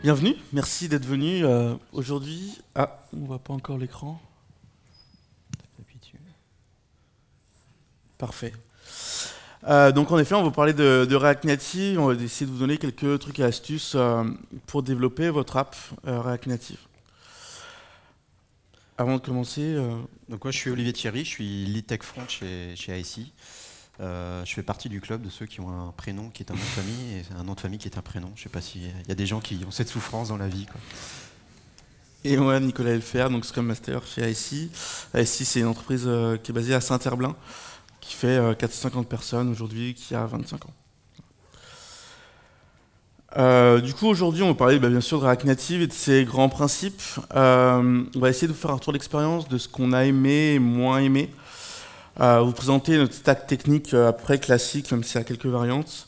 Bienvenue, merci d'être venu aujourd'hui. Ah, on voit pas encore l'écran. Parfait. Donc en effet, on va parler de React Native. On va essayer de vous donner quelques trucs et astuces pour développer votre app React Native. Avant de commencer... Donc moi je suis Olivier Thierry, je suis lead tech front chez IC. Je fais partie du club de ceux qui ont un prénom qui est un nom de famille et un nom de famille qui est un prénom. Je sais pas s'il y a des gens qui ont cette souffrance dans la vie, quoi. Et moi, Nicolas Elfer, donc Scrum Master chez IC. IC, c'est une entreprise qui est basée à Saint-Herblain, qui fait 450 personnes aujourd'hui, qui a 25 ans. Du coup, aujourd'hui, on va parler bien sûr de React Native et de ses grands principes. On va essayer de vous faire un retour d'expérience de ce qu'on a aimé et moins aimé. Vous présenter notre stack technique à peu près classique, même s'il y a quelques variantes.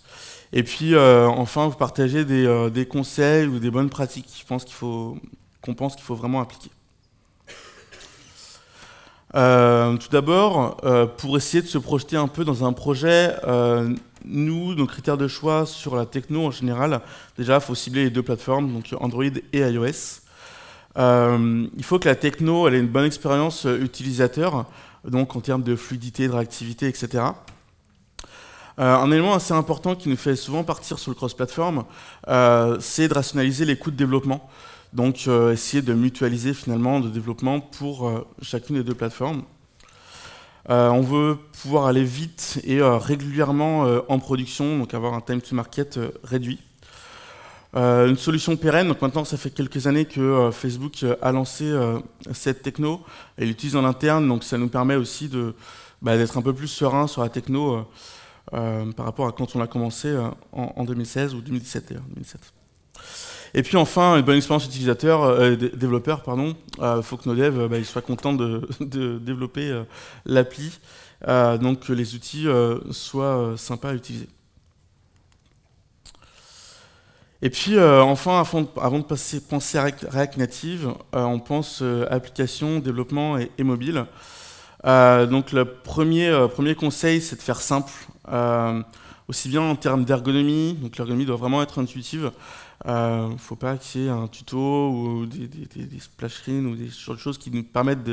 Et puis, enfin, vous partager des conseils ou des bonnes pratiques qu'on pense qu'il faut vraiment appliquer. Tout d'abord, pour essayer de se projeter un peu dans un projet, nous, nos critères de choix sur la techno en général, déjà, il faut cibler les deux plateformes, donc Android et iOS. Il faut que la techno elle ait une bonne expérience utilisateur, donc en termes de fluidité, de réactivité, etc. Un élément assez important qui nous fait souvent partir sur le cross-platform, c'est de rationaliser les coûts de développement. Donc essayer de mutualiser finalement le développement pour chacune des deux plateformes. On veut pouvoir aller vite et régulièrement en production, donc avoir un time to market réduit. Une solution pérenne, donc maintenant ça fait quelques années que Facebook a lancé cette techno, et l'utilise en interne, donc ça nous permet aussi d'être un peu plus serein sur la techno par rapport à quand on a commencé en 2016 ou 2017 d'ailleurs, 2007. Et puis enfin, une bonne expérience utilisateur, développeur, pardon. Faut que nos devs ils soient contents de développer l'appli, donc que les outils soient sympas à utiliser. Et puis enfin, avant de penser à React Native, on pense application, développement et mobile. Donc le premier conseil, c'est de faire simple, aussi bien en termes d'ergonomie. Donc l'ergonomie doit vraiment être intuitive. Il ne faut pas qu'il y ait un tuto ou des splash screens ou des choses qui nous permettent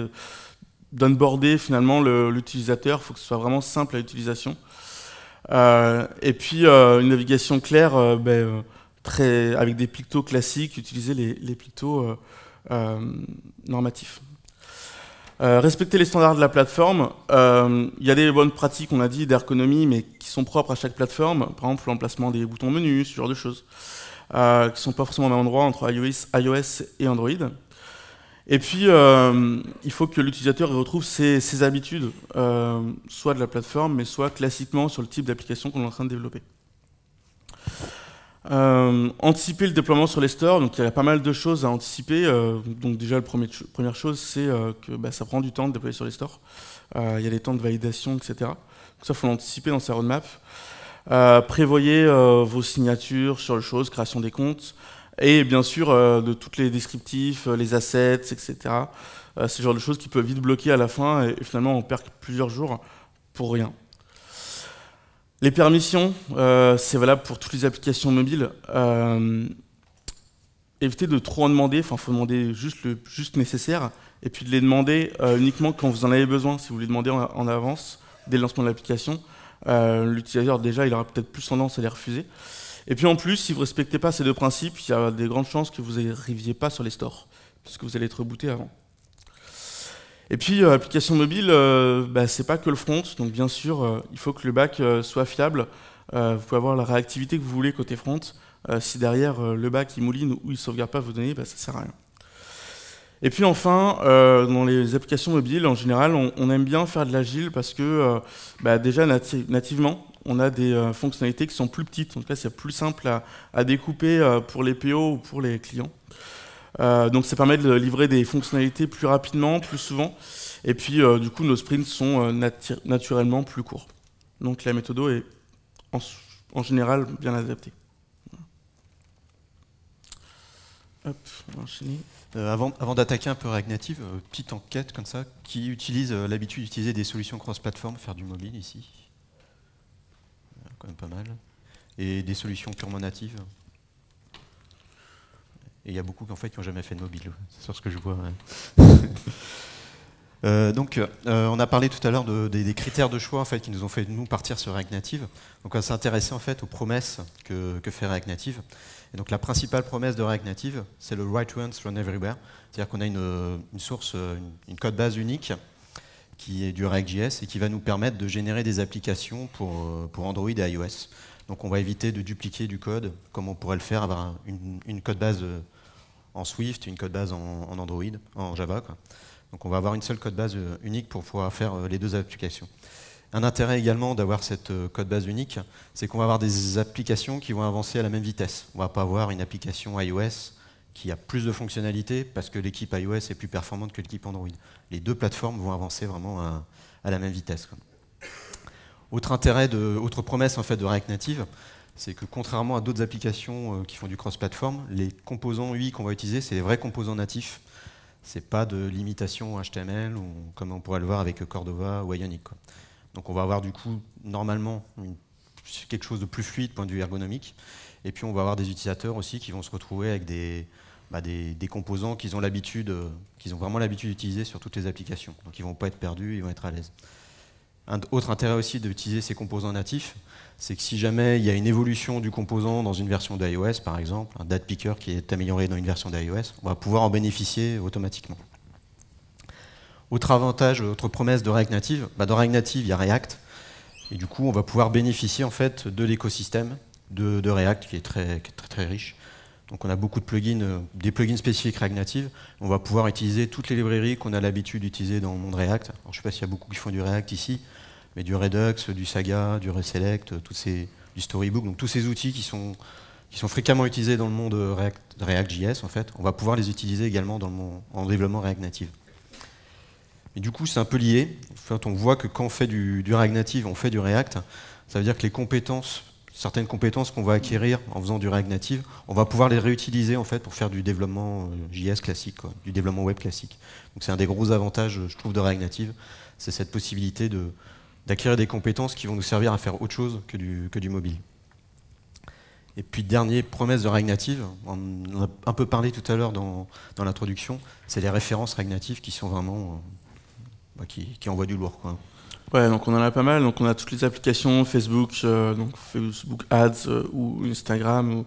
d'onboarder finalement l'utilisateur. Il faut que ce soit vraiment simple à l'utilisation. Et puis une navigation claire, avec des pictos classiques, utiliser les pictos normatifs. Respecter les standards de la plateforme. Il y a des bonnes pratiques, on a dit, d'ergonomie, mais qui sont propres à chaque plateforme. Par exemple, l'emplacement des boutons menus, ce genre de choses, qui ne sont pas forcément au même endroit entre iOS et Android. Et puis, il faut que l'utilisateur retrouve ses habitudes, soit de la plateforme, mais soit classiquement sur le type d'application qu'on est en train de développer. Anticiper le déploiement sur les stores, donc il y a pas mal de choses à anticiper. Donc déjà, la première chose, c'est que ça prend du temps de déployer sur les stores. Il y a des temps de validation, etc. Donc ça, il faut l'anticiper dans sa roadmap. Prévoyez vos signatures sur les choses, création des comptes, et bien sûr de tous les descriptifs, les assets, etc. C'est le genre de choses qui peuvent vite bloquer à la fin, et finalement on perd plusieurs jours pour rien. Les permissions, c'est valable pour toutes les applications mobiles. Évitez de trop en demander, il faut demander juste le juste nécessaire, et puis de les demander uniquement quand vous en avez besoin. Si vous les demandez en avance, dès le lancement de l'application, l'utilisateur déjà il aura peut-être plus tendance à les refuser. Et puis en plus, si vous ne respectez pas ces deux principes, il y a des grandes chances que vous n'arriviez pas sur les stores, puisque vous allez être rebooté avant. Et puis, application mobile, c'est pas que le front, donc bien sûr, il faut que le back soit fiable. Vous pouvez avoir la réactivité que vous voulez côté front. Si derrière, le back il mouline ou il ne sauvegarde pas vos données, ça sert à rien. Et puis enfin, dans les applications mobiles, en général, on aime bien faire de l'agile parce que déjà nativement, on a des fonctionnalités qui sont plus petites. Donc là, c'est plus simple à découper pour les PO ou pour les clients. Donc ça permet de livrer des fonctionnalités plus rapidement, plus souvent, et puis du coup nos sprints sont naturellement plus courts. Donc la méthode est en général bien adaptée. Hop, on va enchaîner. Avant d'attaquer un peu React Native, petite enquête comme ça, qui utilise l'habitude d'utiliser des solutions cross-platform, faire du mobile ici, quand même pas mal, et des solutions purement natives. Et il y a beaucoup en fait, qui n'ont jamais fait de mobile, c'est sur ce que je vois. On a parlé tout à l'heure des critères de choix en fait, qui nous ont fait nous partir sur React Native. Donc on va s'intéresser en fait aux promesses que fait React Native. Et donc la principale promesse de React Native, c'est le Write Once, Run Everywhere. C'est-à-dire qu'on a une source, une code base unique qui est du React.js et qui va nous permettre de générer des applications pour Android et iOS. Donc on va éviter de dupliquer du code, comme on pourrait le faire, avoir une code base en Swift, une code base en Android, en Java, quoi. Donc on va avoir une seule code base unique pour pouvoir faire les deux applications. Un intérêt également d'avoir cette code base unique, c'est qu'on va avoir des applications qui vont avancer à la même vitesse. On ne va pas avoir une application iOS qui a plus de fonctionnalités parce que l'équipe iOS est plus performante que l'équipe Android. Les deux plateformes vont avancer vraiment à la même vitesse. Autre promesse en fait de React Native, c'est que contrairement à d'autres applications qui font du cross-platform, les composants UI qu'on va utiliser, c'est les vrais composants natifs. C'est pas de limitation HTML ou comme on pourrait le voir avec Cordova ou Ionic, quoi. Donc on va avoir du coup normalement quelque chose de plus fluide point de vue ergonomique. Et puis on va avoir des utilisateurs aussi qui vont se retrouver avec des composants qu'ils ont vraiment l'habitude d'utiliser sur toutes les applications. Donc ils ne vont pas être perdus, ils vont être à l'aise. Un autre intérêt aussi d'utiliser ces composants natifs, c'est que si jamais il y a une évolution du composant dans une version d'iOS, par exemple, un date picker qui est amélioré dans une version d'iOS, on va pouvoir en bénéficier automatiquement. Autre avantage, autre promesse de React Native, dans React Native, il y a React, et du coup, on va pouvoir bénéficier en fait de l'écosystème de React qui est très riche. Donc on a beaucoup de plugins, des plugins spécifiques React Native. On va pouvoir utiliser toutes les librairies qu'on a l'habitude d'utiliser dans le monde React. Alors, je ne sais pas s'il y a beaucoup qui font du React ici, mais du Redux, du Saga, du Reselect, du Storybook, donc tous ces outils qui sont fréquemment utilisés dans le monde React.js, en fait, on va pouvoir les utiliser également en développement React Native. Et du coup, c'est un peu lié. En fait, on voit que quand on fait du React Native, on fait du React. Ça veut dire que les compétences, certaines compétences qu'on va acquérir en faisant du React Native, on va pouvoir les réutiliser en fait pour faire du développement JS classique, quoi, du développement web classique. Donc c'est un des gros avantages, je trouve, de React Native, c'est cette possibilité d'acquérir des compétences qui vont nous servir à faire autre chose que du mobile. Et puis dernière promesse de React Native, on a un peu parlé tout à l'heure dans l'introduction, c'est les références React Native qui sont vraiment qui envoient du lourd, quoi. Ouais, donc on en a pas mal. Donc on a toutes les applications Facebook, donc Facebook Ads ou Instagram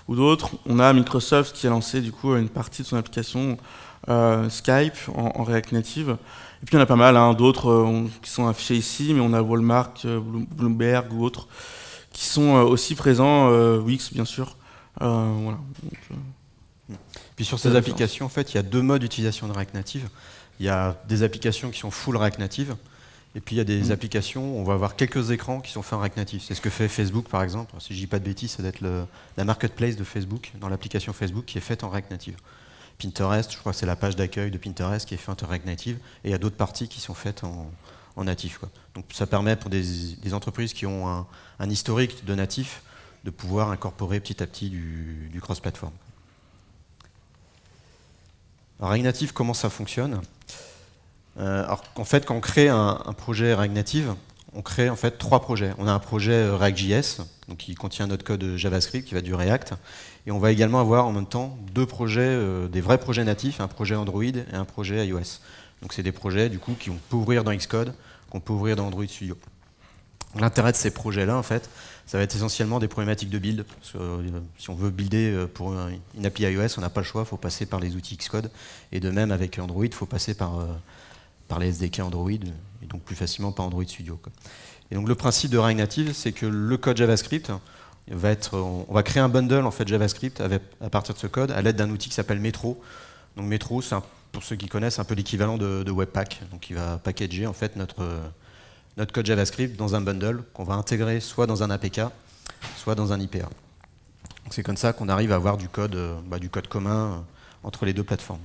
ou d'autres. On a Microsoft qui a lancé du coup une partie de son application Skype en React Native. Et puis il y en a pas mal, hein, d'autres qui sont affichés ici, mais on a Walmart, Bloomberg ou autres qui sont aussi présents, Wix bien sûr. Voilà. Donc, puis sur ces applications, en fait, il y a deux modes d'utilisation de React Native. Il y a des applications qui sont full React Native, et puis il y a des applications où on va avoir quelques écrans qui sont faits en React Native. C'est ce que fait Facebook par exemple. Si je dis pas de bêtises, ça doit être la marketplace de Facebook, dans l'application Facebook qui est faite en React Native. Pinterest, je crois que c'est la page d'accueil de Pinterest qui est faite en React Native, et il y a d'autres parties qui sont faites en natif, quoi. Donc ça permet pour des entreprises qui ont un historique de natif de pouvoir incorporer petit à petit du cross-platform. Alors, React Native, comment ça fonctionne? Alors, en fait, quand on crée un projet React Native, on crée en fait 3 projets. On a un projet React.js, donc qui contient notre code JavaScript, qui va du React, et on va également avoir en même temps 2 projets, des vrais projets natifs, un projet Android et un projet iOS. Donc c'est des projets du coup qu'on peut ouvrir dans Xcode, qu'on peut ouvrir dans Android Studio. L'intérêt de ces projets-là, en fait, ça va être essentiellement des problématiques de build. Si on veut builder pour une appli iOS, on n'a pas le choix, il faut passer par les outils Xcode. Et de même, avec Android, il faut passer par les SDK Android, et donc plus facilement par Android Studio, quoi. Et donc le principe de React Native, c'est que le code JavaScript, on va créer un bundle en fait, JavaScript à partir de ce code à l'aide d'un outil qui s'appelle Metro. Donc Metro, c'est pour ceux qui connaissent, un peu l'équivalent de Webpack. Donc il va packager en fait notre code JavaScript dans un bundle qu'on va intégrer soit dans un APK, soit dans un IPA. C'est comme ça qu'on arrive à avoir du code commun entre les deux plateformes.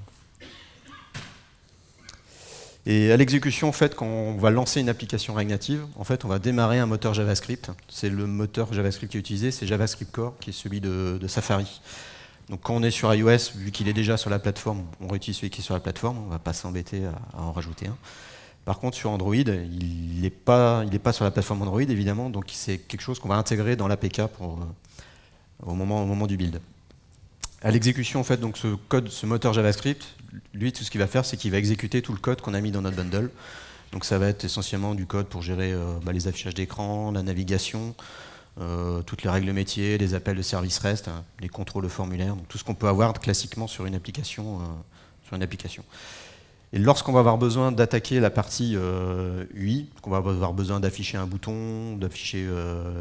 Et à l'exécution, en fait, quand on va lancer une application React Native, en fait, on va démarrer un moteur JavaScript. C'est le moteur JavaScript qui est utilisé, c'est JavaScript Core, qui est celui de Safari. Donc quand on est sur iOS, vu qu'il est déjà sur la plateforme, on réutilise celui qui est sur la plateforme, on ne va pas s'embêter à en rajouter un. Par contre, sur Android, il n'est pas sur la plateforme Android, évidemment, donc c'est quelque chose qu'on va intégrer dans l'APK au moment du build. À l'exécution, en fait, donc ce moteur JavaScript, lui, tout ce qu'il va faire, c'est qu'il va exécuter tout le code qu'on a mis dans notre bundle. Donc ça va être essentiellement du code pour gérer les affichages d'écran, la navigation, toutes les règles métiers, les appels de service REST, hein, les contrôles de formulaire, donc tout ce qu'on peut avoir classiquement sur une application. Et lorsqu'on va avoir besoin d'attaquer la partie UI, qu'on va avoir besoin d'afficher un bouton, d'afficher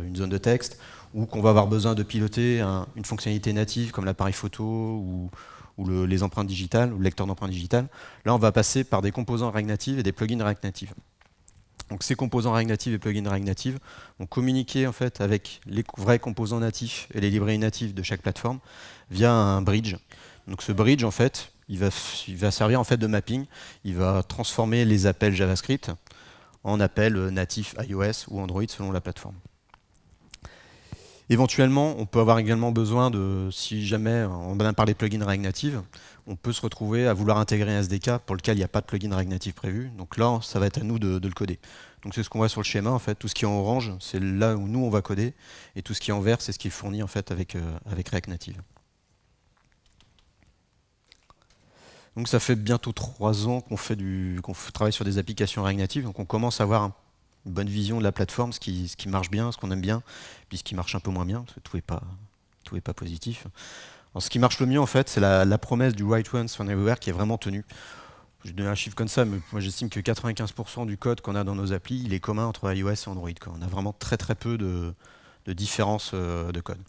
une zone de texte, ou qu'on va avoir besoin de piloter une fonctionnalité native comme l'appareil photo ou les empreintes digitales, ou le lecteur d'empreintes digitales, là on va passer par des composants React Native et des plugins React Native. Donc ces composants React Native et plugins React Native vont communiquer en fait avec les vrais composants natifs et les librairies natives de chaque plateforme via un bridge. Donc ce bridge en fait, il va servir en fait de mapping. Il va transformer les appels JavaScript en appels natifs iOS ou Android selon la plateforme. Éventuellement, on peut avoir également besoin de, si jamais on a parlé de plugin React Native, on peut se retrouver à vouloir intégrer un SDK pour lequel il n'y a pas de plugin React Native prévu. Donc là, ça va être à nous de le coder. Donc c'est ce qu'on voit sur le schéma en fait. Tout ce qui est en orange, c'est là où nous on va coder, et tout ce qui est en vert, c'est ce qui est fourni en fait avec React Native. Donc ça fait bientôt 3 ans qu'on travaille sur des applications React Native, donc on commence à avoir une bonne vision de la plateforme, ce qui marche bien, ce qu'on aime bien, puis ce qui marche un peu moins bien, parce que tout n'est pas positif. Alors, ce qui marche le mieux, en fait, c'est la promesse du Write Once on Everywhere qui est vraiment tenue. Je donne un chiffre comme ça, mais moi j'estime que 95% du code qu'on a dans nos applis, il est commun entre iOS et Android, quoi. On a vraiment très très peu de différence de code.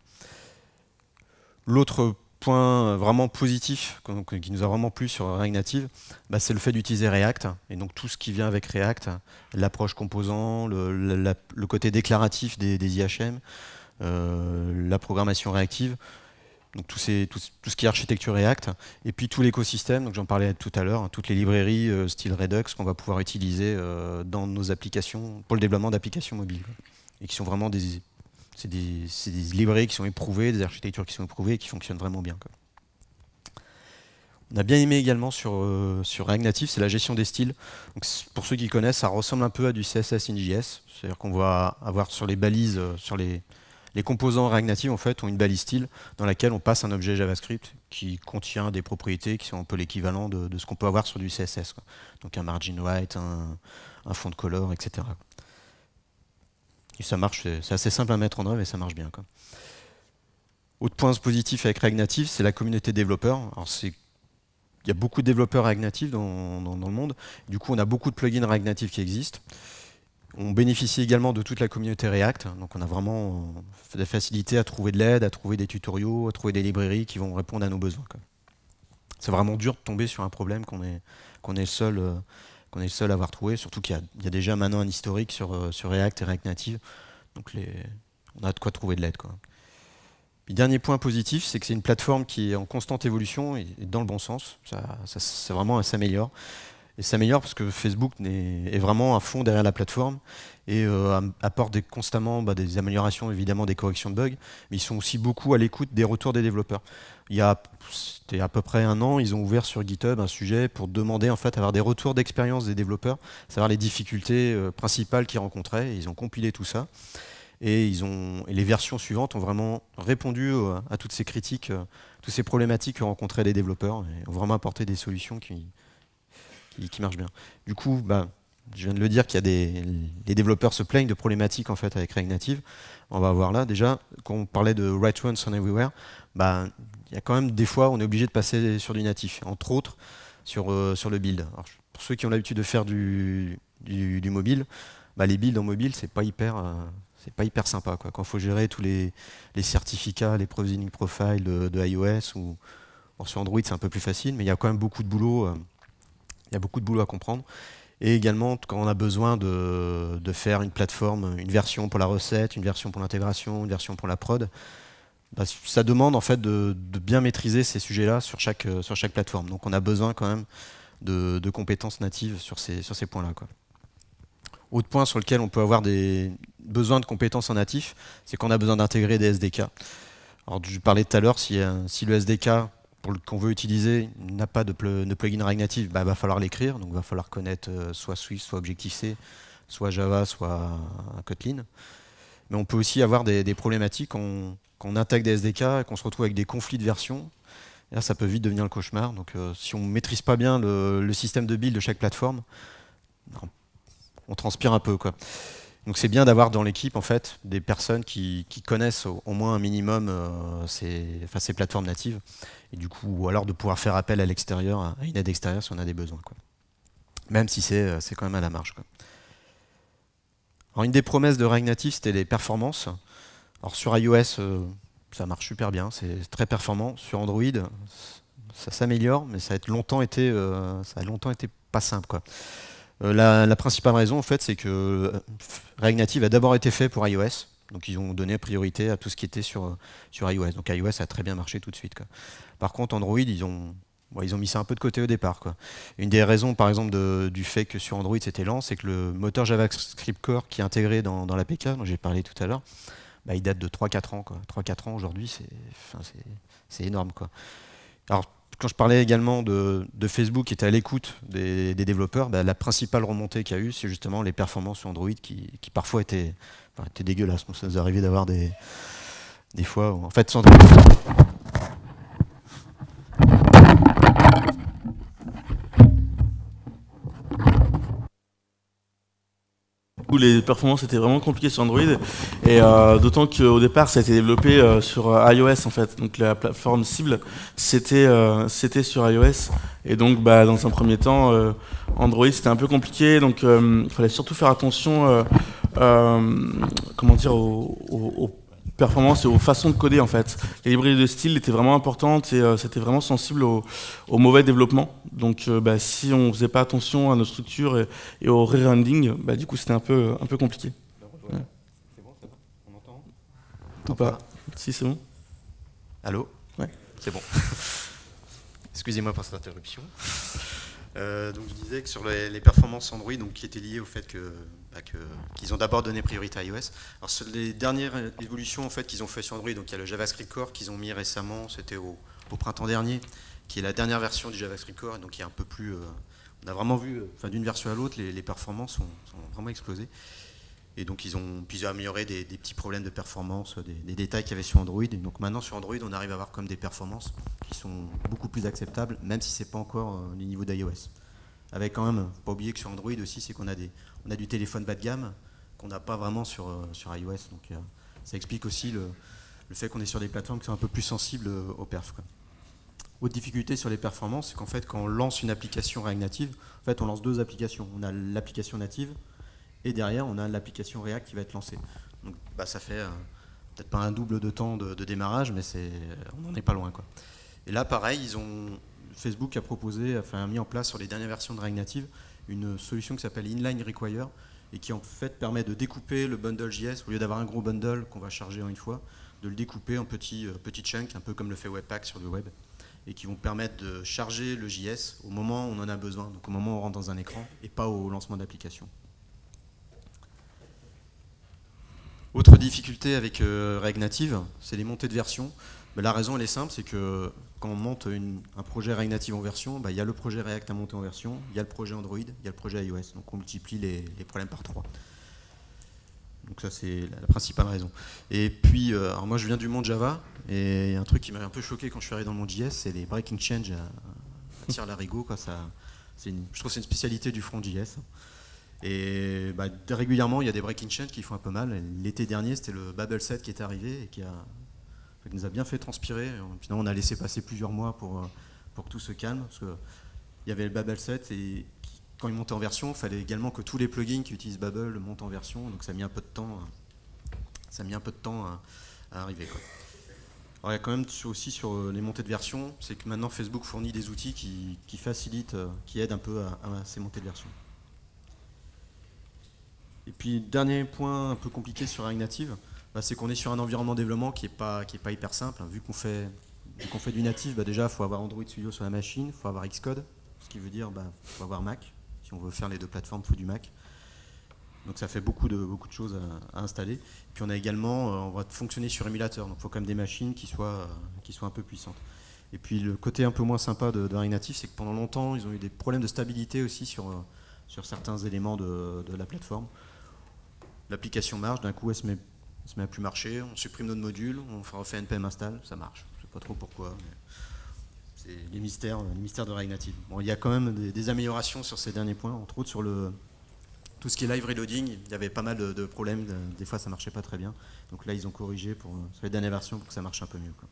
L'autre point vraiment positif qui nous a vraiment plu sur React Native, c'est le fait d'utiliser React, et donc tout ce qui vient avec React, l'approche composant, le côté déclaratif des IHM, la programmation réactive, donc tout ce qui est architecture React, et puis tout l'écosystème, donc j'en parlais tout à l'heure, toutes les librairies style Redux qu'on va pouvoir utiliser dans nos applications, pour le développement d'applications mobiles, et qui sont vraiment c'est des librairies qui sont éprouvées, des architectures qui sont éprouvées et qui fonctionnent vraiment bien, quoi. On a bien aimé également sur React Native, c'est la gestion des styles. Donc, pour ceux qui connaissent, ça ressemble un peu à du CSS in JS. C'est-à-dire qu'on va avoir sur les balises, sur les composants React Native, en fait, ont une balise style dans laquelle on passe un objet JavaScript qui contient des propriétés qui sont un peu l'équivalent de ce qu'on peut avoir sur du CSS, quoi. Donc un margin right, un fond de color, etc. Et ça marche, c'est assez simple à mettre en œuvre et ça marche bien, quoi. Autre point positif avec React Native, c'est la communauté développeur. Alors il y a beaucoup de développeurs React Native dans le monde. Du coup, on a beaucoup de plugins React Native qui existent. On bénéficie également de toute la communauté React. Donc on a vraiment des facilités à trouver de l'aide, à trouver des tutoriaux, à trouver des librairies qui vont répondre à nos besoins, quoi. C'est vraiment dur de tomber sur un problème qu'on est le seul à avoir trouvé, surtout qu'il y a déjà maintenant un historique sur React et React Native. Donc on a de quoi trouver de l'aide, quoi. Le dernier point positif, c'est que c'est une plateforme qui est en constante évolution et dans le bon sens. C'est vraiment, elle s'améliore. Et s'améliore parce que Facebook est vraiment à fond derrière la plateforme et apporte constamment des améliorations, évidemment des corrections de bugs, mais ils sont aussi beaucoup à l'écoute des retours des développeurs. C'était à peu près 1 an, ils ont ouvert sur GitHub un sujet pour demander en fait avoir des retours d'expérience des développeurs, savoir les difficultés principales qu'ils rencontraient, et ils ont compilé tout ça. Et les versions suivantes ont vraiment répondu à toutes ces critiques, toutes ces problématiques que rencontraient les développeurs, et ont vraiment apporté des solutions qui marchent bien. Du coup, je viens de le dire qu'il y a les développeurs se plaignent de problématiques en fait avec React Native. On va voir là déjà, quand on parlait de Write Once on Everywhere, il y a quand même des fois on est obligé de passer sur du natif, entre autres sur le build. Alors, pour ceux qui ont l'habitude de faire du mobile, les builds en mobile c'est pas hyper sympa, quoi. Quand il faut gérer tous les certificats, les provisioning profiles de iOS ou sur Android c'est un peu plus facile, mais il y a quand même beaucoup de boulot. Il y a beaucoup de boulot à comprendre. Et également, quand on a besoin de faire une plateforme, une version pour la recette, une version pour l'intégration, une version pour la prod, ça demande en fait de bien maîtriser ces sujets-là sur chaque plateforme. Donc on a besoin quand même de compétences natives sur ces points-là, quoi. Autre point sur lequel on peut avoir des besoins de compétences en natif, c'est qu'on a besoin d'intégrer des SDK. Alors je parlais tout à l'heure, si le SDK qu'on veut utiliser n'a pas de plugin React Native, va falloir l'écrire, donc il va falloir connaître soit Swift, soit Objective-C, soit Java, soit Kotlin. Mais on peut aussi avoir des problématiques quand on intègre des SDK et qu'on se retrouve avec des conflits de version. Et là, ça peut vite devenir le cauchemar. Donc, si on ne maîtrise pas bien le système de build de chaque plateforme, on transpire un peu, quoi. Donc, c'est bien d'avoir dans l'équipe en fait des personnes qui connaissent au moins un minimum ces plateformes natives. Et du coup, ou alors de pouvoir faire appel à l'extérieur, à une aide extérieure si on a des besoins, quoi. Même si c'est quand même à la marge, quoi. Alors, une des promesses de React Native, c'était les performances. Alors sur iOS, ça marche super bien, c'est très performant. Sur Android, ça s'améliore, mais ça a longtemps été pas simple, quoi. La principale raison, en fait, c'est que React Native a d'abord été fait pour iOS. Donc ils ont donné priorité à tout ce qui était sur iOS. Donc iOS a très bien marché tout de suite, quoi. Par contre, Android, ils ont mis ça un peu de côté au départ, quoi. Une des raisons, par exemple, du fait que sur Android c'était lent, c'est que le moteur JavaScript Core qui est intégré dans l'APK, dont j'ai parlé tout à l'heure, il date de 3-4 ans, quoi. 3-4 ans aujourd'hui, c'est énorme, quoi. Alors, quand je parlais également de Facebook qui était à l'écoute des développeurs, la principale remontée qu'il y a eu, c'est justement les performances sur Android qui parfois étaient dégueulasses. Ça nous arrivait d'avoir des fois où, en fait, sans où les performances étaient vraiment compliquées sur Android, et d'autant qu'au départ ça a été développé sur iOS en fait, donc la plateforme cible c'était sur iOS, et donc dans un premier temps Android c'était un peu compliqué, donc il fallait surtout faire attention comment dire aux performances et aux façons de coder en fait. Les librairies de style étaient vraiment importantes, et c'était vraiment sensible au mauvais développement. Donc si on faisait pas attention à nos structures et au re-rending, du coup c'était un peu compliqué. Ouais. C'est bon, ça va? On entend? Ou pas? Si, c'est bon. Allô? Ouais. C'est bon. Excusez-moi pour cette interruption. Donc je disais que sur les performances Android, donc, qui étaient liées au fait qu'ils ont d'abord donné priorité à iOS. Alors sur les dernières évolutions en fait, qu'ils ont fait sur Android, donc il y a le JavaScript Core qu'ils ont mis récemment, c'était au printemps dernier, qui est la dernière version du JavaScript Core, donc qui est un peu plus... on a vraiment vu, d'une version à l'autre, les performances sont vraiment explosées. Et donc ils ont amélioré des petits problèmes de performance, des détails qu'il y avait sur Android. Et donc maintenant sur Android, on arrive à avoir comme des performances qui sont beaucoup plus acceptables, même si c'est pas encore les niveaux d'iOS. Avec quand même, pas oublier que sur Android aussi, c'est qu'on a du téléphone bas de gamme qu'on n'a pas vraiment sur iOS. Donc ça explique aussi le fait qu'on est sur des plateformes qui sont un peu plus sensibles aux perfs, quoi. Autre difficulté sur les performances, c'est qu'en fait quand on lance une application React Native, en fait on lance deux applications. On a l'application native, et derrière, on a l'application React qui va être lancée. Donc, ça fait peut-être pas un double de temps de démarrage, mais on n'en est pas loin, quoi. Et là, pareil, Facebook a mis en place sur les dernières versions de React Native une solution qui s'appelle Inline Require, et qui en fait permet de découper le bundle JS, au lieu d'avoir un gros bundle qu'on va charger en une fois, de le découper en petits chunks, un peu comme le fait Webpack sur le web, et qui vont permettre de charger le JS au moment où on en a besoin, donc au moment où on rentre dans un écran, et pas au lancement d'application. Autre difficulté avec React Native, c'est les montées de version. La raison elle est simple, c'est que quand on monte un projet React Native en version, il y a le projet React à monter en version, il y a le projet Android, il y a le projet iOS. Donc on multiplie les problèmes par 3. Donc ça c'est la principale raison. Et puis, alors moi je viens du monde Java, et un truc qui m'a un peu choqué quand je suis arrivé dans le monde JS, c'est les breaking change à tire-larigot, quoi. Je trouve que c'est une spécialité du front JS. Et régulièrement, il y a des breaking change qui font un peu mal. L'été dernier, c'était le Babel 7 qui est arrivé et qui nous a bien fait transpirer. Finalement, on a laissé passer plusieurs mois pour que tout se calme. Parce qu'il y avait le Babel 7 et quand il montait en version, il fallait également que tous les plugins qui utilisent Babel montent en version. Donc ça a mis un peu de temps, à arriver, quoi. Alors, il y a quand même aussi sur les montées de version, c'est que maintenant Facebook fournit des outils qui facilitent, qui aident un peu à ces montées de version. Et puis, dernier point un peu compliqué sur React Native, c'est qu'on est sur un environnement de développement qui est pas hyper simple. Vu qu'on fait du native, déjà, il faut avoir Android Studio sur la machine, il faut avoir Xcode, ce qui veut dire qu'il faut avoir Mac. Si on veut faire les deux plateformes, il faut du Mac. Donc ça fait beaucoup de choses à installer. Puis on a également, on va fonctionner sur émulateur, donc il faut quand même des machines qui soient un peu puissantes. Et puis le côté un peu moins sympa de React Native, c'est que pendant longtemps, ils ont eu des problèmes de stabilité aussi sur certains éléments de la plateforme. L'application marche, d'un coup elle se met on se met à plus marcher, on supprime notre module, on refait npm install, ça marche. Je sais pas trop pourquoi, mais c'est les mystères de React Native. Bon, il y a quand même des améliorations sur ces derniers points, entre autres sur tout ce qui est live reloading, il y avait pas mal de problèmes, des fois ça marchait pas très bien. Donc là ils ont corrigé sur les dernières versions pour que ça marche un peu mieux, quoi.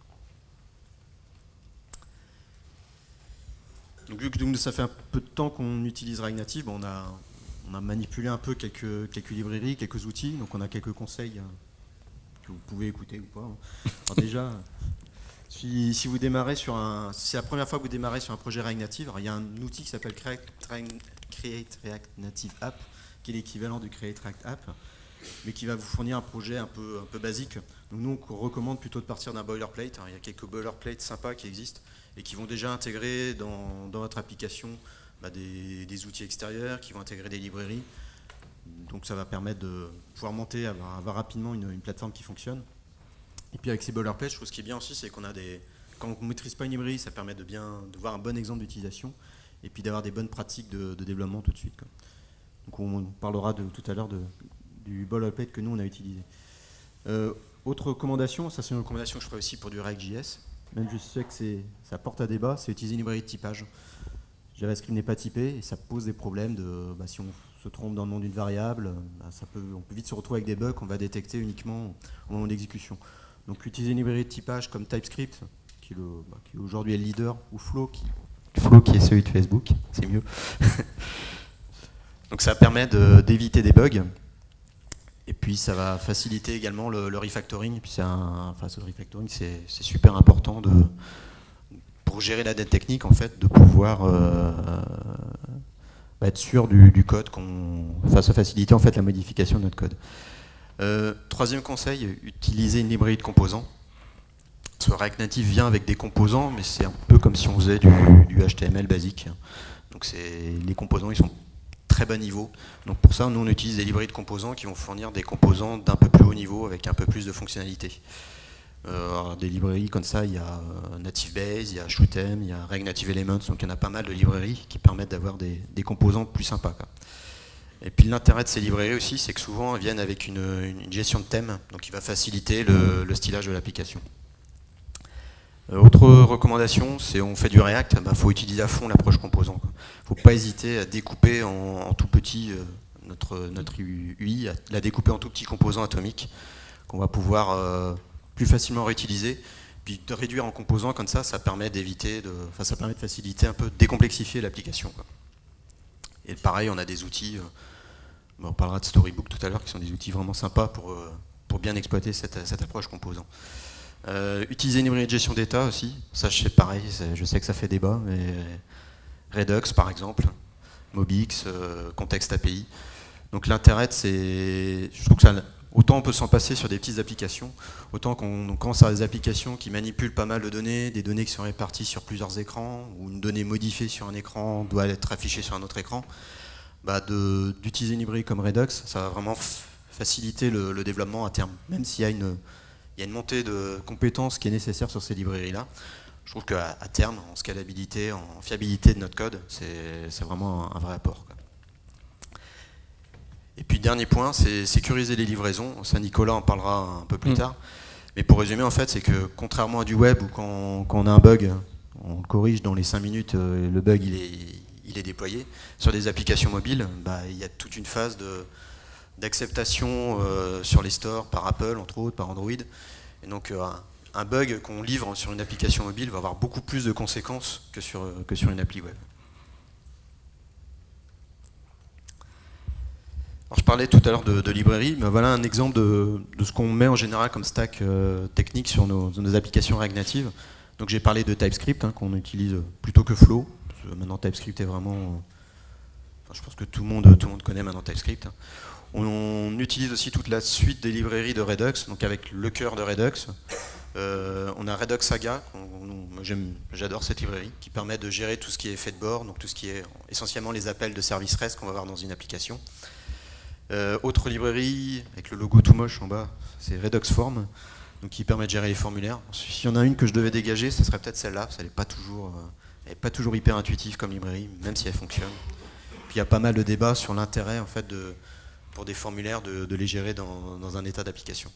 Donc vu que ça fait un peu de temps qu'on utilise React Native, on a manipulé un peu quelques librairies, quelques outils, donc on a quelques conseils que vous pouvez écouter ou pas. Alors déjà, si vous démarrez c'est la première fois que vous démarrez sur un projet React Native, alors il y a un outil qui s'appelle Create React Native App, qui est l'équivalent du Create React App, mais qui va vous fournir un projet un peu basique. Donc nous, on recommande plutôt de partir d'un boilerplate. Alors, il y a quelques boilerplates sympas qui existent et qui vont déjà intégrer dans votre application des outils extérieurs, qui vont intégrer des librairies. Donc ça va permettre de pouvoir monter, avoir rapidement une plateforme qui fonctionne. Et puis avec ces boilerplates, je trouve ce qui est bien aussi, c'est quand on ne maîtrise pas une librairie, ça permet de voir un bon exemple d'utilisation et puis d'avoir des bonnes pratiques de développement tout de suite, quoi. Donc on parlera tout à l'heure du boilerplate que nous on a utilisé. Autre recommandation, ça c'est une recommandation que je ferai aussi pour du React.js, même je sais que ça porte à débat, c'est utiliser une librairie de typage. JavaScript n'est pas typé et ça pose des problèmes si on se trompe dans le nom d'une variable, on peut vite se retrouver avec des bugs qu'on va détecter uniquement au moment d'exécution. Donc utiliser une librairie de typage comme TypeScript, qui aujourd'hui est le leader, ou Flow qui est celui de Facebook, c'est mieux. Donc ça permet d'éviter des bugs. Et puis ça va faciliter également le refactoring. Et puis ce refactoring, c'est super important pour gérer la dette technique, en fait, de pouvoir être sûr du code, ça faciliter en fait la modification de notre code. Troisième conseil, utiliser une librairie de composants. Parce que React Native vient avec des composants, mais c'est un peu comme si on faisait du HTML basique. Donc les composants, ils sont très bas niveau. Donc pour ça, nous on utilise des librairies de composants qui vont fournir des composants d'un peu plus haut niveau avec un peu plus de fonctionnalités. Des librairies comme ça, il y a Native Base, il y a Shootem, il y a React Native Elements, donc il y en a pas mal de librairies qui permettent d'avoir des composants plus sympas, quoi. Et puis l'intérêt de ces librairies aussi, c'est que souvent elles viennent avec une gestion de thème, donc il va faciliter le stylage de l'application. Autre recommandation, c'est on fait du React, faut utiliser à fond l'approche composant. Il ne faut pas hésiter à découper en tout petit notre UI, à la découper en tout petits composants atomiques qu'on va pouvoir plus facilement réutiliser. Puis de réduire en composants comme ça permet ça permet de faciliter un peu, de décomplexifier l'application, quoi. Et pareil, on a des outils, on parlera de Storybook tout à l'heure, qui sont des outils vraiment sympas pour bien exploiter cette approche composant. Utiliser une librairie de gestion d'état aussi, ça je sais pareil, je sais que ça fait débat, mais Redux par exemple, Mobix, Context API. Donc l'intérêt, je trouve que autant on peut s'en passer sur des petites applications, autant qu'on commence à des applications qui manipulent pas mal de données, des données qui sont réparties sur plusieurs écrans, ou une donnée modifiée sur un écran doit être affichée sur un autre écran, d'utiliser une librairie comme Redux, ça va vraiment faciliter le développement à terme, même s'il y a une montée de compétences qui est nécessaire sur ces librairies-là. Je trouve qu'à terme, en scalabilité, en fiabilité de notre code, c'est vraiment un vrai apport, quoi. Et puis dernier point, c'est sécuriser les livraisons. Ça, Nicolas en parlera un peu plus tard. Mais pour résumer, en fait, c'est que contrairement à du web où quand on a un bug, on le corrige dans les 5 minutes, le bug il est déployé. Sur des applications mobiles, il y a toute une phase d'acceptation sur les stores par Apple, entre autres, par Android. Et donc un bug qu'on livre sur une application mobile va avoir beaucoup plus de conséquences que sur une appli web. Alors, je parlais tout à l'heure de librairie, mais voilà un exemple de ce qu'on met en général comme stack technique sur nos applications React Native. Donc j'ai parlé de TypeScript, qu'on utilise plutôt que Flow. Maintenant TypeScript est vraiment... je pense que tout le monde connaît maintenant TypeScript. On utilise aussi toute la suite des librairies de Redux, donc avec le cœur de Redux. On a Redux Saga, j'adore cette librairie, qui permet de gérer tout ce qui est effet de bord, donc tout ce qui est essentiellement les appels de service REST qu'on va avoir dans une application. Autre librairie, avec le logo tout moche en bas, c'est Redux Form, donc qui permet de gérer les formulaires. S'il y en a une que je devais dégager, ce serait peut-être celle-là, parce qu'elle n'est pas toujours hyper intuitive comme librairie, même si elle fonctionne. Puis il y a pas mal de débats sur l'intérêt en fait, de pour des formulaires de les gérer dans un état d'application.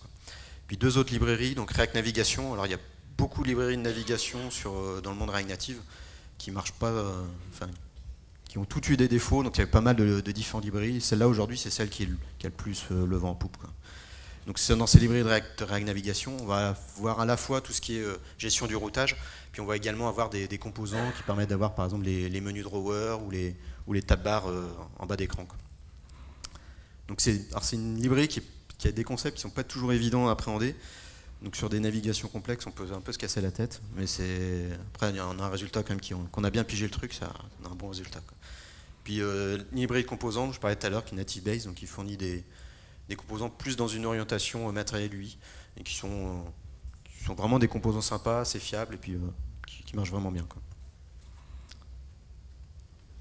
Puis 2 autres librairies, donc React Navigation. Alors il y a beaucoup de librairies de navigation dans le monde React Native qui marchent pas, qui ont toutes eu des défauts, donc il y a pas mal de différentes librairies. Celle-là aujourd'hui, c'est celle qui a le plus le vent en poupe, quoi. Donc dans ces librairies de React Navigation, on va voir à la fois tout ce qui est gestion du routage, puis on va également avoir des composants qui permettent d'avoir par exemple les menus drawer ou les tab bars en bas d'écran, quoi. Donc c'est une librairie qui a des concepts qui ne sont pas toujours évidents à appréhender. Donc sur des navigations complexes, on peut un peu se casser la tête, mais après on a un résultat quand même qu'on a bien pigé le truc, ça a un bon résultat, quoi. Puis une librairie de composants, je parlais tout à l'heure, qui est Native Base, donc qui fournit des composants plus dans une orientation matérielle UI, et qui sont vraiment des composants sympas, assez fiables, et puis qui marchent vraiment bien, quoi.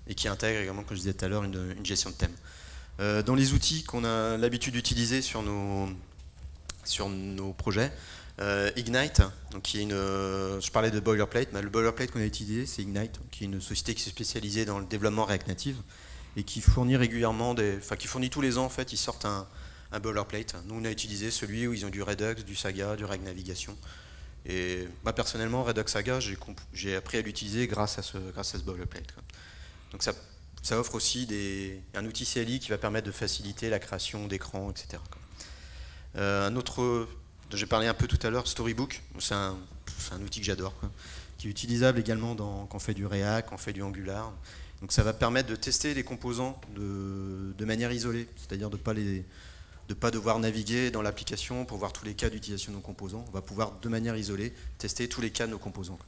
Et qui intègrent également, comme je disais tout à l'heure, une gestion de thème. Dans les outils qu'on a l'habitude d'utiliser sur nos projets, Ignite, donc qui est je parlais de Boilerplate, mais le Boilerplate qu'on a utilisé, c'est Ignite, qui est une société qui s'est spécialisée dans le développement React Native et qui fournit régulièrement qui fournit tous les ans, en fait, ils sortent un Boilerplate. Nous, on a utilisé celui où ils ont du Redux, du Saga, du React Navigation. Et moi, personnellement, Redux Saga, j'ai appris à l'utiliser grâce à ce Boilerplate, quoi. Donc ça offre aussi un outil CLI qui va permettre de faciliter la création d'écrans, etc., quoi. Un autre dont j'ai parlé un peu tout à l'heure, Storybook, c'est un outil que j'adore, quoi, qui est utilisable également quand on fait du React, quand on fait du Angular. Donc ça va permettre de tester les composants de manière isolée, c'est-à-dire de ne pas devoir naviguer dans l'application pour voir tous les cas d'utilisation de nos composants. On va pouvoir, de manière isolée, tester tous les cas de nos composants.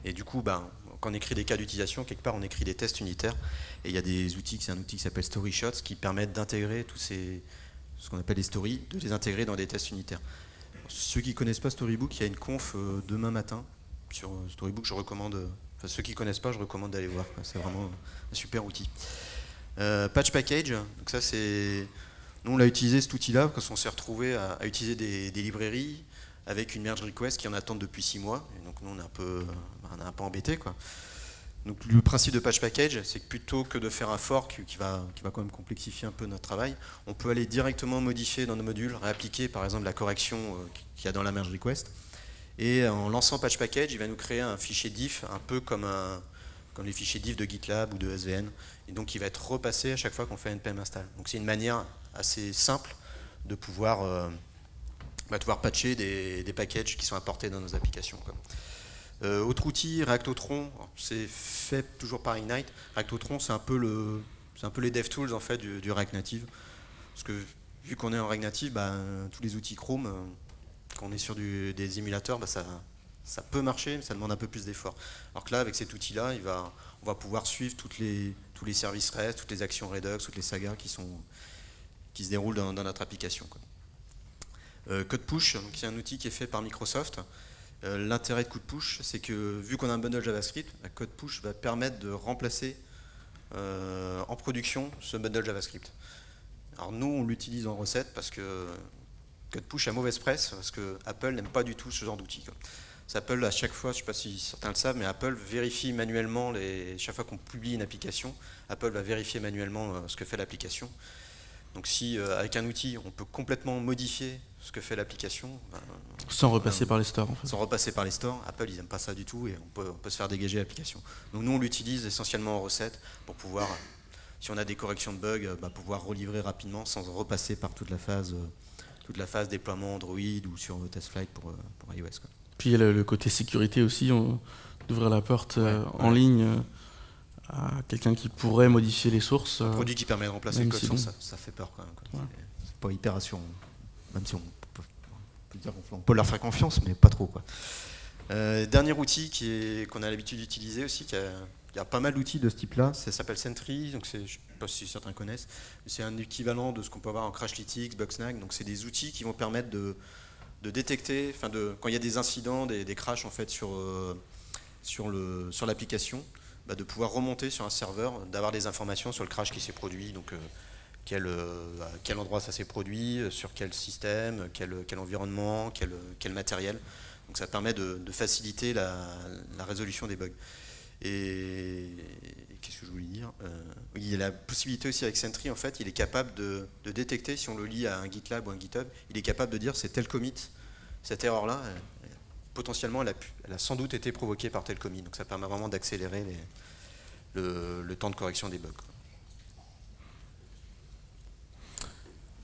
Et du coup, quand on écrit des cas d'utilisation, quelque part, on écrit des tests unitaires. Et il y a des outils, c'est un outil qui s'appelle StoryShots, qui permettent d'intégrer ce qu'on appelle les stories, de les intégrer dans des tests unitaires. Ceux qui ne connaissent pas Storybook, il y a une conf demain matin sur Storybook. Je recommande, ceux qui ne connaissent pas, je recommande d'aller voir, quoi. C'est vraiment un super outil. Patch Package, donc ça nous on l'a utilisé cet outil-là parce qu'on s'est retrouvé à utiliser des librairies avec une merge request qui en attendent depuis 6 mois. Et donc nous on est un peu embêté, quoi. Donc le principe de Patch Package, c'est que plutôt que de faire un fork qui va quand même complexifier un peu notre travail, on peut aller directement modifier dans nos modules, réappliquer par exemple la correction qu'il y a dans la merge request. Et en lançant Patch Package, il va nous créer un fichier diff un peu comme les fichiers diff de GitLab ou de SVN. Et donc il va être repassé à chaque fois qu'on fait un npm install. Donc c'est une manière assez simple de pouvoir patcher des packages qui sont apportés dans nos applications, quoi. Autre outil, Reactotron, c'est fait toujours par Ignite. Reactotron, c'est un peu les DevTools en fait du React Native. Parce que vu qu'on est en React Native, tous les outils Chrome, quand on est sur des émulateurs, ça peut marcher, mais ça demande un peu plus d'effort. Alors que là, avec cet outil-là, on va pouvoir suivre tous les services REST, toutes les actions Redux, toutes les sagas qui se déroulent dans notre application, quoi. Code Push, c'est un outil qui est fait par Microsoft. L'intérêt de Code Push, c'est que vu qu'on a un bundle JavaScript, Code Push va permettre de remplacer en production ce bundle JavaScript. Alors nous, on l'utilise en recette parce que Code Push a mauvaise presse, parce que Apple n'aime pas du tout ce genre d'outil, quoi. Apple, à chaque fois, je ne sais pas si certains le savent, mais Apple vérifie manuellement, chaque fois qu'on publie une application, Apple va vérifier manuellement ce que fait l'application. Donc si avec un outil, on peut complètement modifier ce que fait l'application, sans repasser par les stores, en fait. Sans repasser par les stores, Apple, ils n'aiment pas ça du tout et on peut se faire dégager l'application. Donc nous, on l'utilise essentiellement en recette pour pouvoir, si on a des corrections de bugs, pouvoir relivrer rapidement sans repasser par toute la phase déploiement Android ou sur TestFlight pour iOS, quoi. Puis il y a le côté sécurité aussi, d'ouvrir la porte en ligne à quelqu'un qui pourrait modifier les sources. Un produit qui permet de remplacer le code source, ça fait peur quand même, quoi. Ouais. C'est pas hyper rassurant, même si on peut leur faire confiance, mais pas trop, quoi. Dernier outil qu'on a l'habitude d'utiliser aussi, il y a pas mal d'outils de ce type-là, ça s'appelle Sentry, donc je ne sais pas si certains connaissent, c'est un équivalent de ce qu'on peut avoir en Crashlytics, Bugsnag, donc c'est des outils qui vont permettre de détecter, quand il y a des incidents, des crashs en fait sur l'application, de pouvoir remonter sur un serveur, d'avoir des informations sur le crash qui s'est produit, donc à quel endroit ça s'est produit, sur quel système, quel environnement, quel matériel. Donc ça permet de faciliter la résolution des bugs. Et qu'est-ce que je voulais dire il y a la possibilité aussi avec Sentry, en fait, il est capable de détecter, si on le lie à un GitLab ou un GitHub, il est capable de dire c'est tel commit, cette erreur-là, potentiellement, elle a sans doute été provoquée par tel commit. Donc ça permet vraiment d'accélérer le temps de correction des bugs.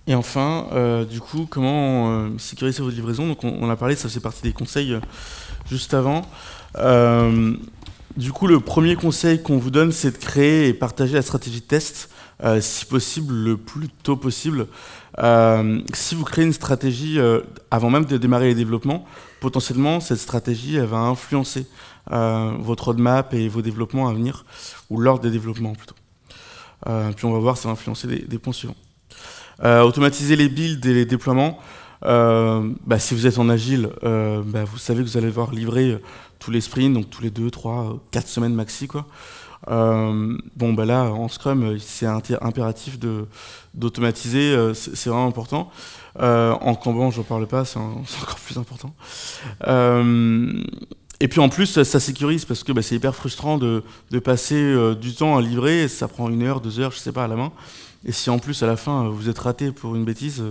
Et enfin, du coup, comment sécuriser votre livraison? Donc on a parlé, ça faisait partie des conseils juste avant. Du coup, le premier conseil qu'on vous donne, c'est de créer et partager la stratégie de test, si possible, le plus tôt possible. Si vous créez une stratégie avant même de démarrer les développements, potentiellement, cette stratégie, elle va influencer votre roadmap et vos développements à venir, ou l'ordre des développements plutôt. Puis on va voir, ça va influencer des points suivants. Automatiser les builds et les déploiements. Si vous êtes en agile, vous savez que vous allez devoir livrer tous les sprints, donc tous les 2, 3, 4 semaines maxi, quoi. Là, en Scrum, c'est impératif d'automatiser, c'est vraiment important. En Kanban, j'en parle pas, c'est encore plus important. Et puis en plus, ça sécurise parce que c'est hyper frustrant de passer du temps à livrer, ça prend 1 heure, 2 heures, je sais pas, à la main. Et si en plus, à la fin, vous êtes raté pour une bêtise,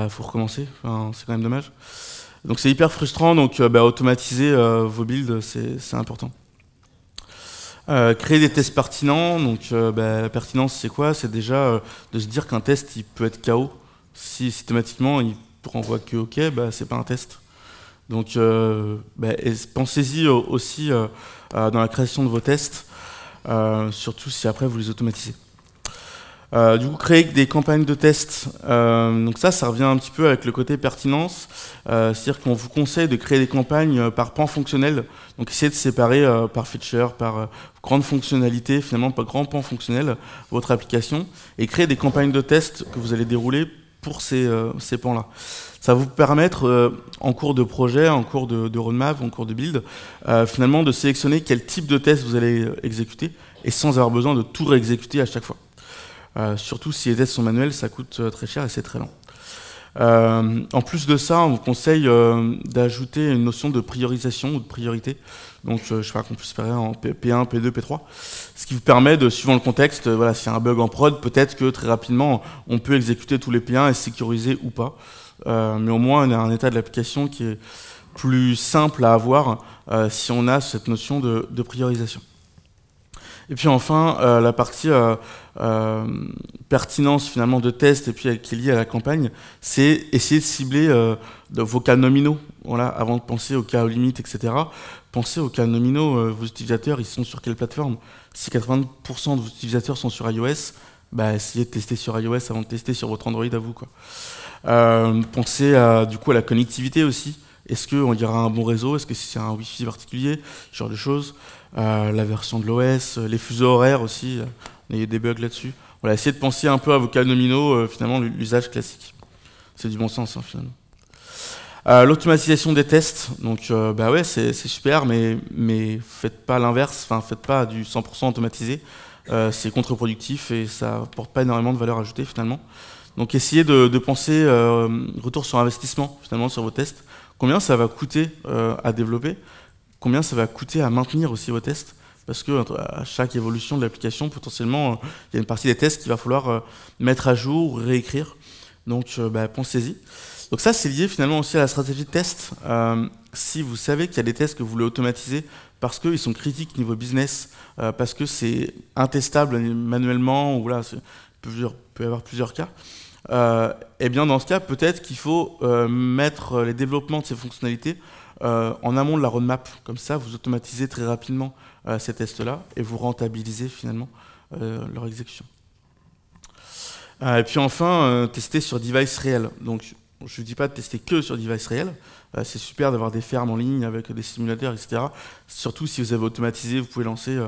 faut recommencer, c'est quand même dommage. Donc c'est hyper frustrant, donc automatiser vos builds, c'est important. Créer des tests pertinents, donc la pertinence c'est quoi? C'est déjà de se dire qu'un test il peut être KO. Si systématiquement il ne renvoie que OK, c'est pas un test. Donc pensez-y aussi dans la création de vos tests, surtout si après vous les automatisez. Du coup, créer des campagnes de tests, donc ça revient un petit peu avec le côté pertinence, c'est-à-dire qu'on vous conseille de créer des campagnes par pan fonctionnel, donc essayez de séparer par feature, par grande fonctionnalité, finalement par grand pan fonctionnel, votre application, et créer des campagnes de tests que vous allez dérouler pour ces pans-là. Ça va vous permettre, en cours de projet, en cours de roadmap, en cours de build, finalement de sélectionner quel type de test vous allez exécuter, et sans avoir besoin de tout réexécuter à chaque fois. Surtout si les tests sont manuels, ça coûte très cher et c'est très lent. En plus de ça, on vous conseille d'ajouter une notion de priorisation ou de priorité. Donc, je sais pas, qu'on puisse faire en P1, P2, P3. Ce qui vous permet de, suivant le contexte, s'il y a un bug en prod, peut-être que très rapidement, on peut exécuter tous les P1 et sécuriser ou pas. Mais au moins, on a un état de l'application qui est plus simple à avoir si on a cette notion de priorisation. Et puis enfin, la partie pertinence finalement de test et puis qui est liée à la campagne, c'est essayer de cibler vos cas nominaux. Voilà, avant de penser aux cas aux limites, etc. Pensez aux cas nominaux. Vos utilisateurs, ils sont sur quelle plateforme? Si 80% de vos utilisateurs sont sur iOS, essayez de tester sur iOS avant de tester sur votre Android à vous, quoi. Pensez du coup à la connectivité aussi. Est-ce qu'il y aura un bon réseau? Est-ce que c'est un Wi-Fi particulier? Ce genre de choses. La version de l'OS, les fuseaux horaires aussi, on a eu des bugs là-dessus. Voilà, essayez de penser un peu à vos cas nominaux, finalement l'usage classique. C'est du bon sens, finalement. L'automatisation des tests, donc c'est super, mais faites pas l'inverse, faites pas du 100% automatisé, c'est contre-productif et ça apporte pas énormément de valeur ajoutée finalement. Donc essayez de penser retour sur investissement finalement sur vos tests. Combien ça va coûter à développer? Combien ça va coûter à maintenir aussi vos tests? Parce que à chaque évolution de l'application, potentiellement, il y a une partie des tests qu'il va falloir mettre à jour, réécrire. Donc, pensez-y. Donc ça, c'est lié finalement aussi à la stratégie de test. Si vous savez qu'il y a des tests que vous voulez automatiser parce qu'ils sont critiques niveau business, parce que c'est intestable manuellement, ou voilà, il peut y avoir plusieurs cas, et bien dans ce cas, peut-être qu'il faut mettre les développements de ces fonctionnalités en amont de la roadmap. Comme ça, vous automatisez très rapidement ces tests-là et vous rentabilisez finalement leur exécution. Et puis enfin, tester sur device réel. Donc, je ne dis pas de tester que sur device réel. C'est super d'avoir des fermes en ligne avec des simulateurs, etc. Surtout si vous avez automatisé, vous pouvez lancer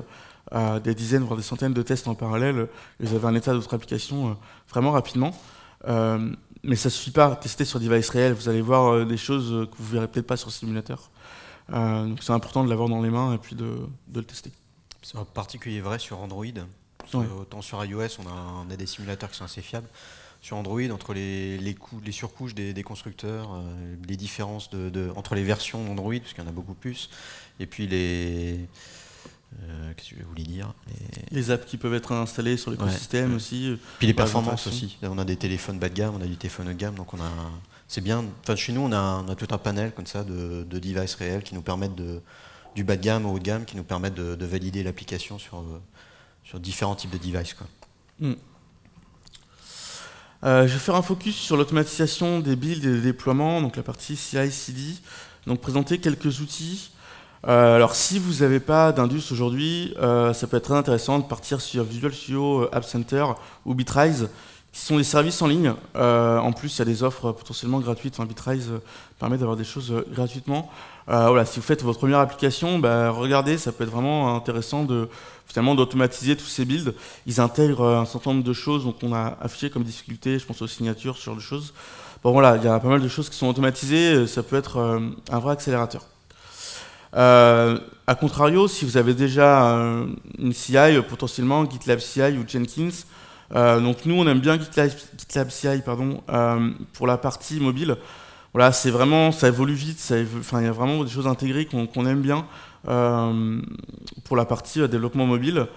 des dizaines, voire des centaines de tests en parallèle. Et vous avez un état de votre application vraiment rapidement. Mais ça ne suffit pas à tester sur device réel. Vous allez voir des choses que vous ne verrez peut-être pas sur simulateur. Donc c'est important de l'avoir dans les mains et puis de le tester. C'est en particulier vrai sur Android. Ouais. Autant sur iOS, on a des simulateurs qui sont assez fiables. Sur Android, entre les surcouches des constructeurs, les différences entre les versions d'Android, parce qu'il y en a beaucoup plus, et puis Qu'est-ce que je vais vous les dire? Les apps qui peuvent être installées sur l'écosystème aussi. Puis les performances aussi. On a des téléphones bas de gamme, on a du téléphone haut de gamme, donc c'est bien. Enfin, chez nous, on a tout un panel comme ça de devices réels qui nous permettent du bas de gamme au haut de gamme, qui nous permettent de valider l'application sur différents types de devices, quoi. Je vais faire un focus sur l'automatisation des builds et des déploiements, donc la partie CI/CD. Donc présenter quelques outils. Alors si vous n'avez pas d'Indus aujourd'hui, ça peut être très intéressant de partir sur Visual Studio App Center ou Bitrise, qui sont des services en ligne. En plus, il y a des offres potentiellement gratuites. Enfin, Bitrise permet d'avoir des choses gratuitement. Voilà, si vous faites votre première application, regardez, ça peut être vraiment intéressant finalement d'automatiser tous ces builds. Ils intègrent un certain nombre de choses, donc on a affiché comme difficulté, je pense aux signatures, ce genre de choses. Bon voilà, il y a pas mal de choses qui sont automatisées, ça peut être un vrai accélérateur. A contrario, si vous avez déjà une CI, potentiellement GitLab CI ou Jenkins, donc nous on aime bien GitLab CI pour la partie mobile. Voilà, c'est vraiment, ça évolue vite, il y a vraiment des choses intégrées qu'on aime bien pour la partie développement mobile.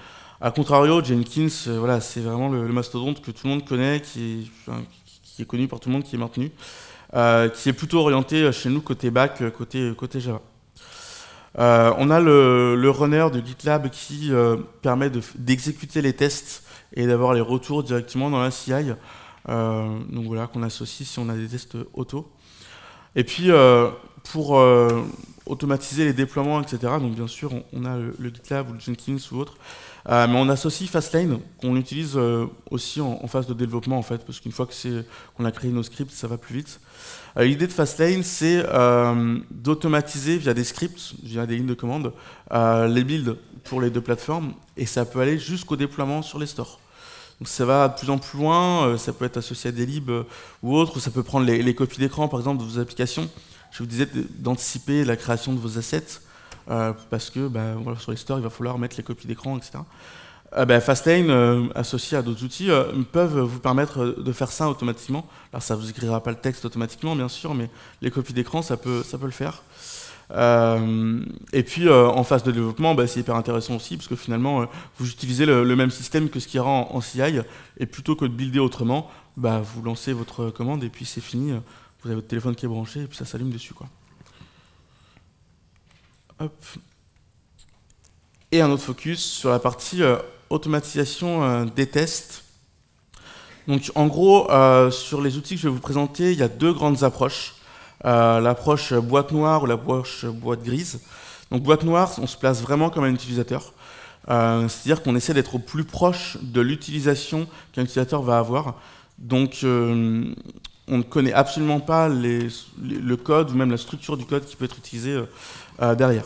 A contrario, Jenkins, voilà, c'est vraiment le mastodonte que tout le monde connaît, qui est connu par tout le monde, qui est maintenu, qui est plutôt orienté chez nous côté back, côté Java. On a le runner de GitLab qui permet d'exécuter les tests et d'avoir les retours directement dans la CI. Donc voilà, qu'on associe si on a des tests auto. Et puis pour automatiser les déploiements, etc. Donc bien sûr, on a le GitLab ou le Jenkins ou autre. Mais on associe Fastlane qu'on utilise aussi en phase de développement en fait, parce qu'une fois qu'on a créé nos scripts, ça va plus vite. L'idée de Fastlane, c'est d'automatiser via des scripts, via des lignes de commande, les builds pour les deux plateformes, et ça peut aller jusqu'au déploiement sur les stores. Donc ça va de plus en plus loin, ça peut être associé à des libs ou autres, ça peut prendre les copies d'écran par exemple de vos applications. Je vous disais d'anticiper la création de vos assets, parce que voilà, sur les stores, il va falloir mettre les copies d'écran, etc. Fastlane, associé à d'autres outils, peuvent vous permettre de faire ça automatiquement. Alors ça ne vous écrira pas le texte automatiquement, bien sûr, mais les copies d'écran, ça peut le faire. Et puis en phase de développement, c'est hyper intéressant aussi, parce que finalement, vous utilisez le même système que ce qu'il y aura en CI, et plutôt que de builder autrement, vous lancez votre commande, et puis c'est fini. Vous avez votre téléphone qui est branché, et puis ça s'allume dessus, quoi. Hop. Et un autre focus sur la partie automatisation des tests. Donc en gros, sur les outils que je vais vous présenter, il y a deux grandes approches. L'approche boîte noire ou l'approche boîte grise. Donc boîte noire, on se place vraiment comme un utilisateur. C'est-à-dire qu'on essaie d'être au plus proche de l'utilisation qu'un utilisateur va avoir. Donc on ne connaît absolument pas le code ou même la structure du code qui peut être utilisé derrière.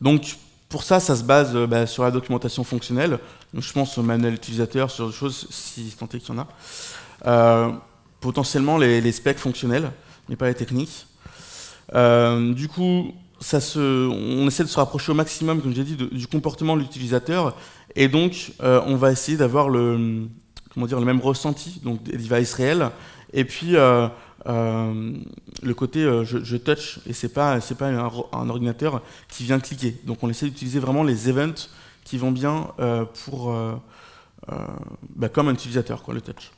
Donc pour ça, ça se base sur la documentation fonctionnelle. Donc, je pense au manuel utilisateur, sur des choses, si tant est qu'il y en a. Potentiellement les specs fonctionnels, mais pas les techniques. Du coup, on essaie de se rapprocher au maximum, comme j'ai dit, du comportement de l'utilisateur. Et donc, on va essayer d'avoir le même ressenti, donc des devices réels. Et puis, le côté je touch, et c'est pas un ordinateur qui vient cliquer. Donc on essaie d'utiliser vraiment les events qui vont bien comme un utilisateur, quoi, le touch.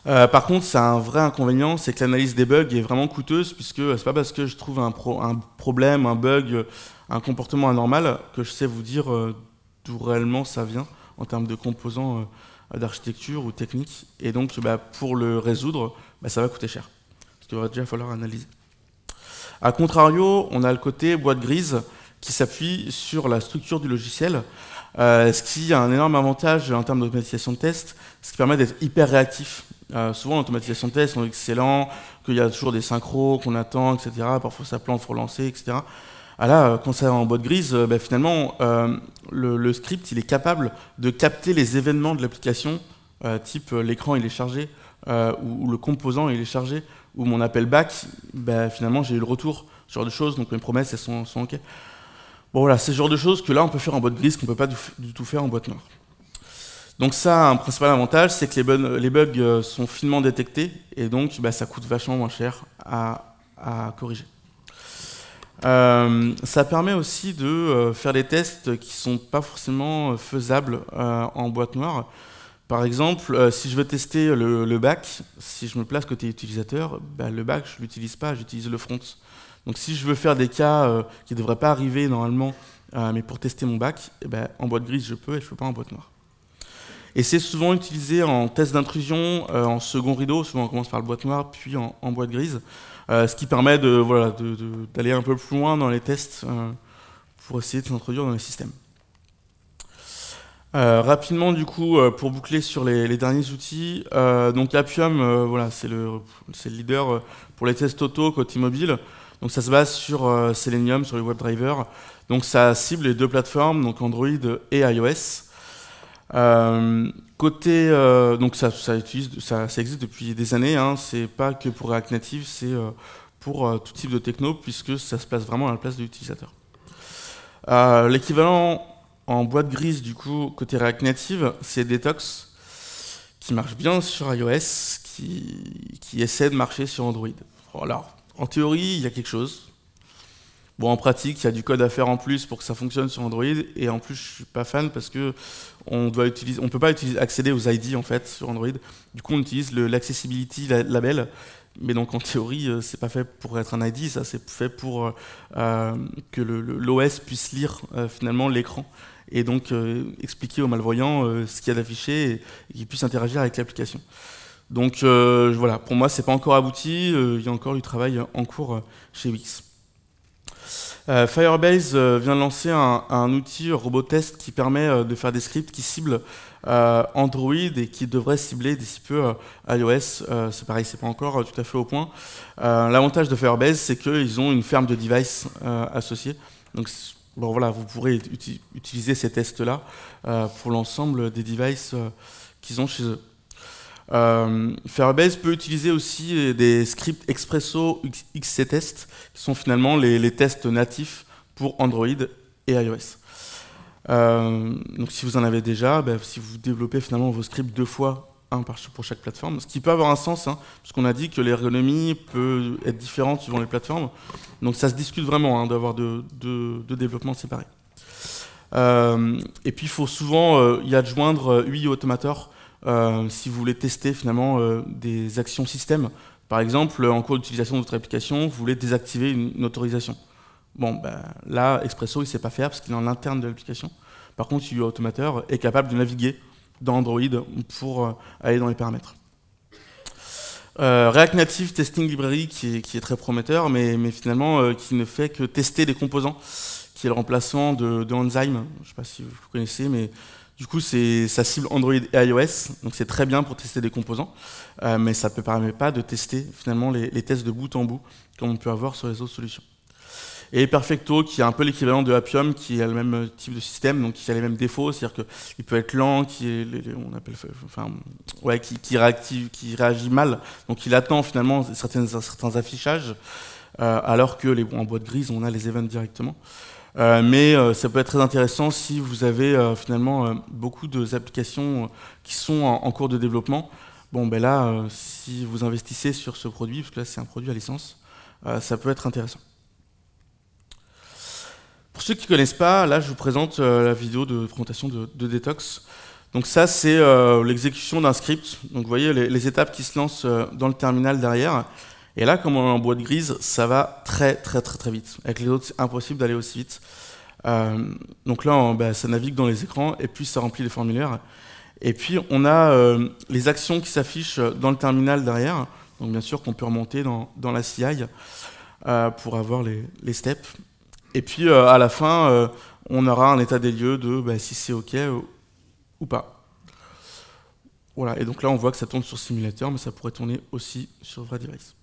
Par contre, c'est un vrai inconvénient, c'est que l'analyse des bugs est vraiment coûteuse, puisque c'est pas parce que je trouve un problème, un bug, un comportement anormal, que je sais vous dire d'où réellement ça vient, en termes de composants d'architecture ou technique. Et donc, pour le résoudre, ça va coûter cher. Parce qu'il va déjà falloir analyser. A contrario, on a le côté boîte grise qui s'appuie sur la structure du logiciel, ce qui a un énorme avantage en termes d'automatisation de test, ce qui permet d'être hyper réactif. Souvent, l'automatisation de test, on est excellent, qu'il y a toujours des synchros qu'on attend, etc. Parfois, ça plante, il faut relancer, etc. Là, quand c'est en boîte grise, finalement, le script il est capable de capter les événements de l'application, type l'écran il est chargé, ou le composant il est chargé, ou mon appel back, finalement j'ai eu le retour, ce genre de choses, donc mes promesses elles sont OK. Bon voilà, c'est ce genre de choses que là on peut faire en boîte grise, qu'on ne peut pas du tout faire en boîte noire. Donc ça, un principal avantage, c'est que les bugs sont finement détectés, et donc ça coûte vachement moins cher à corriger. Ça permet aussi de faire des tests qui sont pas forcément faisables en boîte noire. Par exemple, si je veux tester le back, si je me place côté utilisateur, bah, le back je l'utilise pas, j'utilise le front. Donc si je veux faire des cas qui ne devraient pas arriver normalement, mais pour tester mon back, eh ben, en boîte grise je peux et je peux pas en boîte noire. Et c'est souvent utilisé en test d'intrusion, en second rideau, souvent on commence par le boîte noire, puis en boîte grise, ce qui permet d'aller un peu plus loin dans les tests pour essayer de s'introduire dans les systèmes. Rapidement, du coup, pour boucler sur les derniers outils, donc Appium, voilà, c'est le leader pour les tests auto côté mobile. Donc ça se base sur Selenium, sur le WebDriver. Donc ça cible les deux plateformes, donc Android et iOS. Donc ça existe depuis des années, hein, c'est pas que pour React Native, c'est pour tout type de techno, puisque ça se place vraiment à la place de l'utilisateur. L'équivalent en boîte grise, du coup, côté React Native, c'est Detox, qui marche bien sur iOS, qui essaie de marcher sur Android. Alors, en théorie, il y a quelque chose. Bon, en pratique, il y a du code à faire en plus pour que ça fonctionne sur Android, et en plus, je suis pas fan parce que on peut pas accéder aux ID en fait sur Android. Du coup, on utilise l'accessibility label, mais donc en théorie, c'est pas fait pour être un ID, ça c'est fait pour que l'OS puisse lire finalement l'écran et donc expliquer aux malvoyants ce qu'il y a d'affiché et qu'ils puissent interagir avec l'application. Donc voilà, pour moi, c'est pas encore abouti, il y a encore du travail en cours chez Wix. Firebase vient de lancer un outil Robotest qui permet de faire des scripts qui ciblent Android et qui devrait cibler d'ici peu iOS. C'est pareil, c'est pas encore tout à fait au point. L'avantage de Firebase, c'est qu'ils ont une ferme de devices associée. Donc bon, voilà, vous pourrez utiliser ces tests-là pour l'ensemble des devices qu'ils ont chez eux. Firebase peut utiliser aussi des scripts Expresso XCTest qui sont finalement les tests natifs pour Android et iOS. Donc si vous en avez déjà, si vous développez finalement vos scripts 2 fois, un pour chaque plateforme, ce qui peut avoir un sens, hein, parce qu'on a dit que l'ergonomie peut être différente suivant les plateformes, donc ça se discute vraiment hein, d'avoir deux développements séparés. Et puis il faut souvent y adjoindre UI Automator si vous voulez tester finalement des actions système. Par exemple, en cours d'utilisation de votre application, vous voulez désactiver une autorisation. Bon, là, Expresso, il ne sait pas faire parce qu'il est en interne de l'application. Par contre, UI Automator est capable de naviguer dans Android pour aller dans les paramètres. React Native Testing Library qui est très prometteur, mais finalement qui ne fait que tester des composants, qui est le remplaçant de Enzyme. Je ne sais pas si vous connaissez, mais du coup, ça cible Android et iOS, donc c'est très bien pour tester des composants, mais ça ne permet pas de tester finalement les tests de bout en bout, comme on peut avoir sur les autres solutions. Et Perfecto, qui est un peu l'équivalent de Appium, qui a le même type de système, donc qui a les mêmes défauts, c'est-à-dire qu'il peut être lent, qui réagit mal, donc il attend finalement certains affichages, alors que en boîte grise, on a les events directement. Mais ça peut être très intéressant si vous avez finalement beaucoup d'applications qui sont en cours de développement. Bon, là, si vous investissez sur ce produit, parce que là c'est un produit à licence, ça peut être intéressant. Pour ceux qui ne connaissent pas, là je vous présente la vidéo de présentation de Detox. Donc ça c'est l'exécution d'un script. Donc vous voyez les étapes qui se lancent dans le terminal derrière. Et là, comme on est en boîte grise, ça va très vite. Avec les autres, c'est impossible d'aller aussi vite. Donc là, ça navigue dans les écrans et puis ça remplit les formulaires. Et puis on a les actions qui s'affichent dans le terminal derrière. Donc bien sûr qu'on peut remonter dans la CI pour avoir les steps. Et puis à la fin, on aura un état des lieux de si c'est OK ou pas. Voilà, et donc là on voit que ça tourne sur simulateur, mais ça pourrait tourner aussi sur vrai device.